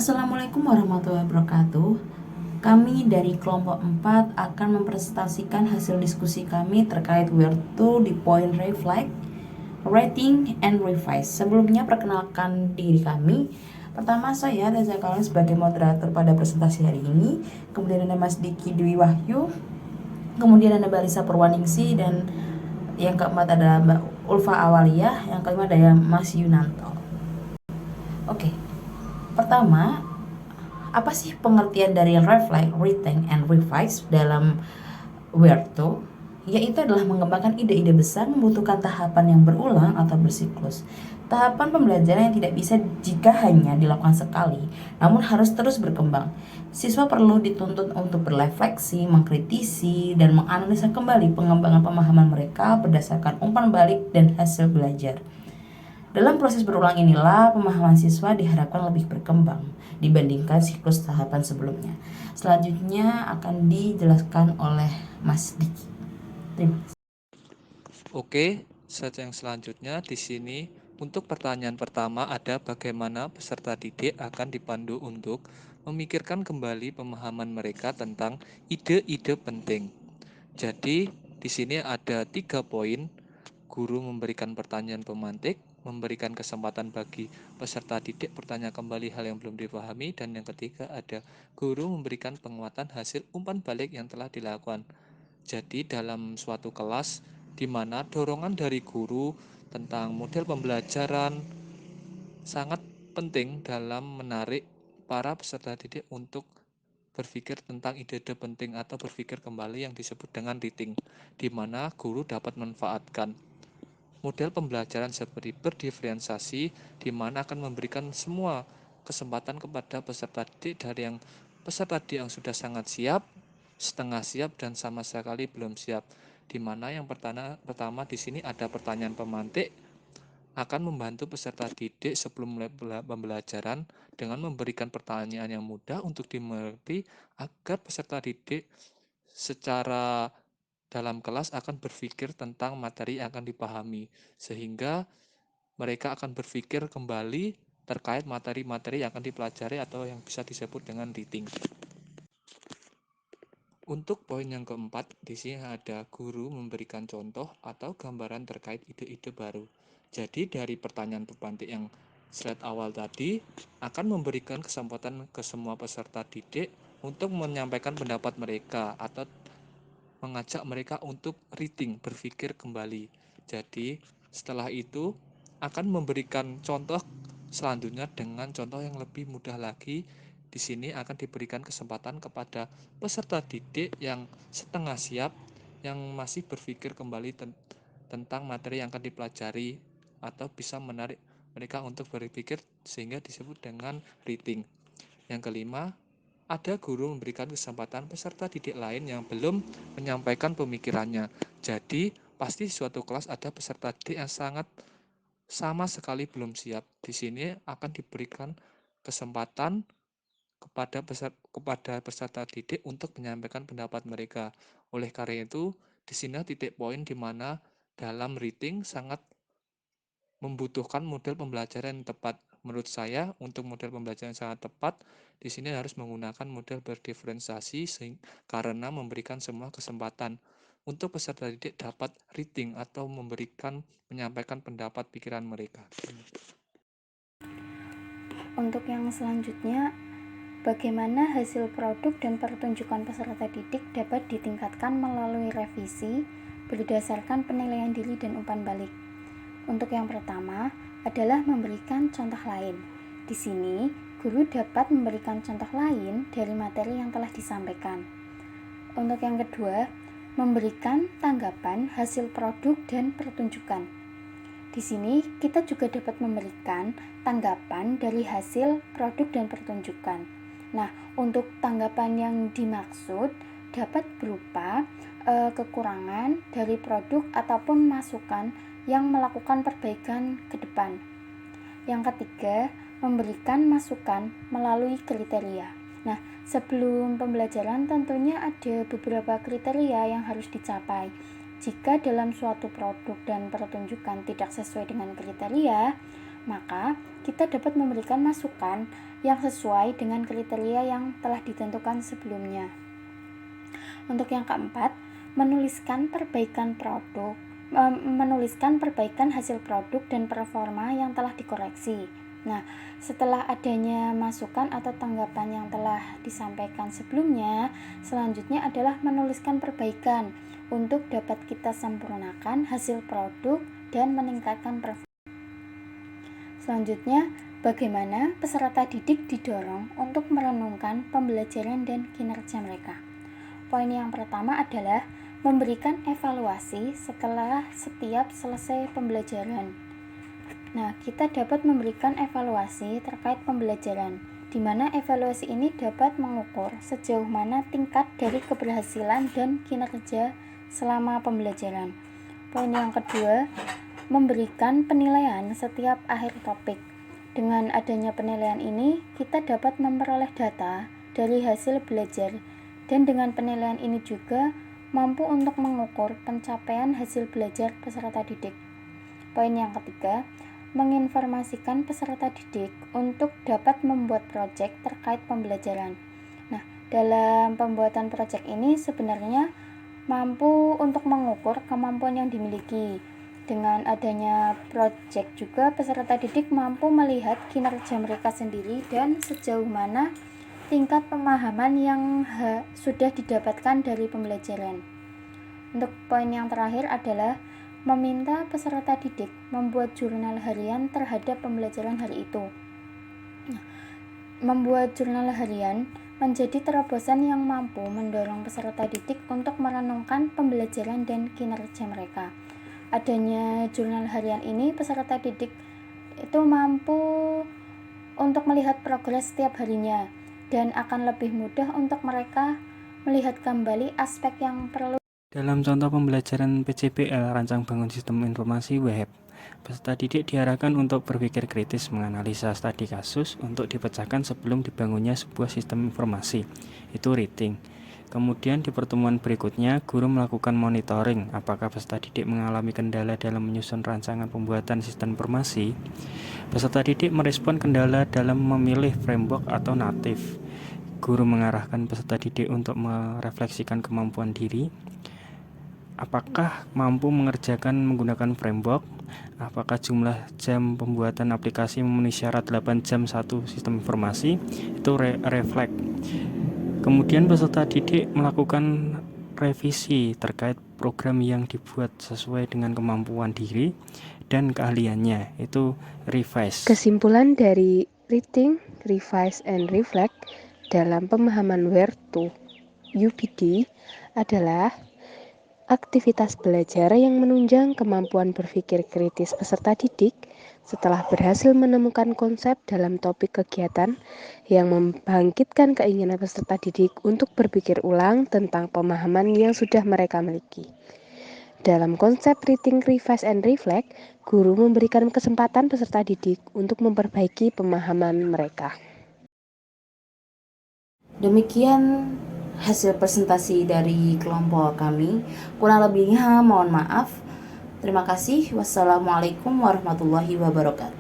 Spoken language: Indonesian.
Assalamualaikum warahmatullahi wabarakatuh. Kami dari kelompok 4 akan mempresentasikan hasil diskusi kami terkait where to di point reflect, rating, and revise. Sebelumnya perkenalkan diri kami. Pertama, saya Reza Kalian sebagai moderator pada presentasi hari ini. Kemudian ada Mas Diki Dwi Wahyu. Kemudian ada Mbak Lisa Purwaningsi. Dan yang keempat ada Mbak Ulfa Awaliyah. Yang kelima ada Mas Yunanto. Oke, pertama, apa sih pengertian dari reflect, rethink, and revise dalam where to? Yaitu adalah mengembangkan ide-ide besar membutuhkan tahapan yang berulang atau bersiklus. Tahapan pembelajaran yang tidak bisa jika hanya dilakukan sekali, namun harus terus berkembang. Siswa perlu dituntut untuk berefleksi, mengkritisi, dan menganalisa kembali pengembangan pemahaman mereka berdasarkan umpan balik dan hasil belajar. Dalam proses berulang inilah pemahaman siswa diharapkan lebih berkembang dibandingkan siklus tahapan sebelumnya. Selanjutnya akan dijelaskan oleh Mas Diki. Terima kasih. Oke, slide yang selanjutnya di sini untuk pertanyaan pertama ada bagaimana peserta didik akan dipandu untuk memikirkan kembali pemahaman mereka tentang ide-ide penting. Jadi di sini ada 3 poin. Guru memberikan pertanyaan pemantik, memberikan kesempatan bagi peserta didik bertanya kembali hal yang belum dipahami, dan yang ketiga ada guru memberikan penguatan hasil umpan balik yang telah dilakukan. Jadi dalam suatu kelas di mana dorongan dari guru tentang model pembelajaran sangat penting dalam menarik para peserta didik untuk berpikir tentang ide-ide penting atau berpikir kembali yang disebut dengan reading, di mana guru dapat memanfaatkan model pembelajaran seperti berdiferensiasi, di mana akan memberikan semua kesempatan kepada peserta didik dari yang peserta didik yang sudah sangat siap, setengah siap, dan sama sekali belum siap. Di mana yang pertama di sini ada pertanyaan pemantik akan membantu peserta didik sebelum mulai pembelajaran dengan memberikan pertanyaan yang mudah untuk dimengerti agar peserta didik secara dalam kelas akan berpikir tentang materi yang akan dipahami, sehingga mereka akan berpikir kembali terkait materi-materi yang akan dipelajari atau yang bisa disebut dengan reading. Untuk poin yang keempat, di sini ada guru memberikan contoh atau gambaran terkait ide-ide baru. Jadi dari pertanyaan pemantik yang slide awal tadi akan memberikan kesempatan ke semua peserta didik untuk menyampaikan pendapat mereka atau mengajak mereka untuk reading, berpikir kembali. Jadi setelah itu akan memberikan contoh selanjutnya dengan contoh yang lebih mudah lagi. Di sini akan diberikan kesempatan kepada peserta didik yang setengah siap, yang masih berpikir kembali tentang materi yang akan dipelajari, atau bisa menarik mereka untuk berpikir sehingga disebut dengan reading. Yang kelima, ada guru memberikan kesempatan peserta didik lain yang belum menyampaikan pemikirannya. Jadi, pasti di suatu kelas ada peserta didik yang sangat sama sekali belum siap. Di sini akan diberikan kesempatan kepada peserta didik untuk menyampaikan pendapat mereka. Oleh karena itu, di sini titik poin di mana dalam reading sangat membutuhkan model pembelajaran yang tepat. Menurut saya, untuk model pembelajaran yang sangat tepat, di sini harus menggunakan model berdiferensiasi karena memberikan semua kesempatan untuk peserta didik dapat reading atau menyampaikan pendapat pikiran mereka. Untuk yang selanjutnya, bagaimana hasil produk dan pertunjukan peserta didik dapat ditingkatkan melalui revisi berdasarkan penilaian diri dan umpan balik. Untuk yang pertama adalah memberikan contoh lain. Di sini, guru dapat memberikan contoh lain dari materi yang telah disampaikan. Untuk yang kedua, memberikan tanggapan hasil produk dan pertunjukan. Di sini kita juga dapat memberikan tanggapan dari hasil produk dan pertunjukan. Nah, untuk tanggapan yang dimaksud dapat berupa kekurangan dari produk ataupun masukan yang melakukan perbaikan ke depan. Yang ketiga, memberikan masukan melalui kriteria. Nah, sebelum pembelajaran tentunya ada beberapa kriteria yang harus dicapai. Jika dalam suatu produk dan pertunjukan tidak sesuai dengan kriteria, maka kita dapat memberikan masukan yang sesuai dengan kriteria yang telah ditentukan sebelumnya. Untuk yang keempat, menuliskan perbaikan hasil produk dan performa yang telah dikoreksi. Nah, setelah adanya masukan atau tanggapan yang telah disampaikan sebelumnya, selanjutnya adalah menuliskan perbaikan untuk dapat kita sempurnakan hasil produk dan meningkatkan performa. Selanjutnya, bagaimana peserta didik didorong untuk merenungkan pembelajaran dan kinerja mereka. Poin yang pertama adalah memberikan evaluasi setelah setiap selesai pembelajaran. Nah, kita dapat memberikan evaluasi terkait pembelajaran, di mana evaluasi ini dapat mengukur sejauh mana tingkat dari keberhasilan dan kinerja selama pembelajaran. Poin yang kedua, memberikan penilaian setiap akhir topik. Dengan adanya penilaian ini, kita dapat memperoleh data dari hasil belajar, dan dengan penilaian ini juga mampu untuk mengukur pencapaian hasil belajar peserta didik. Poin yang ketiga, menginformasikan peserta didik untuk dapat membuat proyek terkait pembelajaran. Nah, dalam pembuatan proyek ini sebenarnya mampu untuk mengukur kemampuan yang dimiliki. Dengan adanya proyek juga peserta didik mampu melihat kinerja mereka sendiri dan sejauh mana tingkat pemahaman yang sudah didapatkan dari pembelajaran. Untuk poin yang terakhir adalah meminta peserta didik membuat jurnal harian terhadap pembelajaran hari itu. Membuat jurnal harian menjadi terobosan yang mampu mendorong peserta didik untuk merenungkan pembelajaran dan kinerja mereka. Adanya jurnal harian ini, peserta didik itu mampu untuk melihat progres setiap harinya dan akan lebih mudah untuk mereka melihat kembali aspek yang perlu. Dalam contoh pembelajaran PCBL, Rancang Bangun Sistem Informasi Web, peserta didik diarahkan untuk berpikir kritis menganalisa studi kasus untuk dipecahkan sebelum dibangunnya sebuah sistem informasi, itu rating. Kemudian di pertemuan berikutnya, guru melakukan monitoring apakah peserta didik mengalami kendala dalam menyusun rancangan pembuatan sistem informasi. Peserta didik merespon kendala dalam memilih framework atau natif. Guru mengarahkan peserta didik untuk merefleksikan kemampuan diri. Apakah mampu mengerjakan menggunakan framework? Apakah jumlah jam pembuatan aplikasi memenuhi syarat 8 jam satu sistem informasi? Itu refleks. Kemudian peserta didik melakukan revisi terkait program yang dibuat sesuai dengan kemampuan diri dan keahliannya, itu revise. Kesimpulan dari reading, revise, and reflect dalam pemahaman Where to UPD adalah aktivitas belajar yang menunjang kemampuan berpikir kritis peserta didik setelah berhasil menemukan konsep dalam topik kegiatan yang membangkitkan keinginan peserta didik untuk berpikir ulang tentang pemahaman yang sudah mereka miliki. Dalam konsep reading, revise, and reflect, guru memberikan kesempatan peserta didik untuk memperbaiki pemahaman mereka. Demikian hasil presentasi dari kelompok kami. Kurang lebihnya mohon maaf. Terima kasih. Wassalamualaikum warahmatullahi wabarakatuh.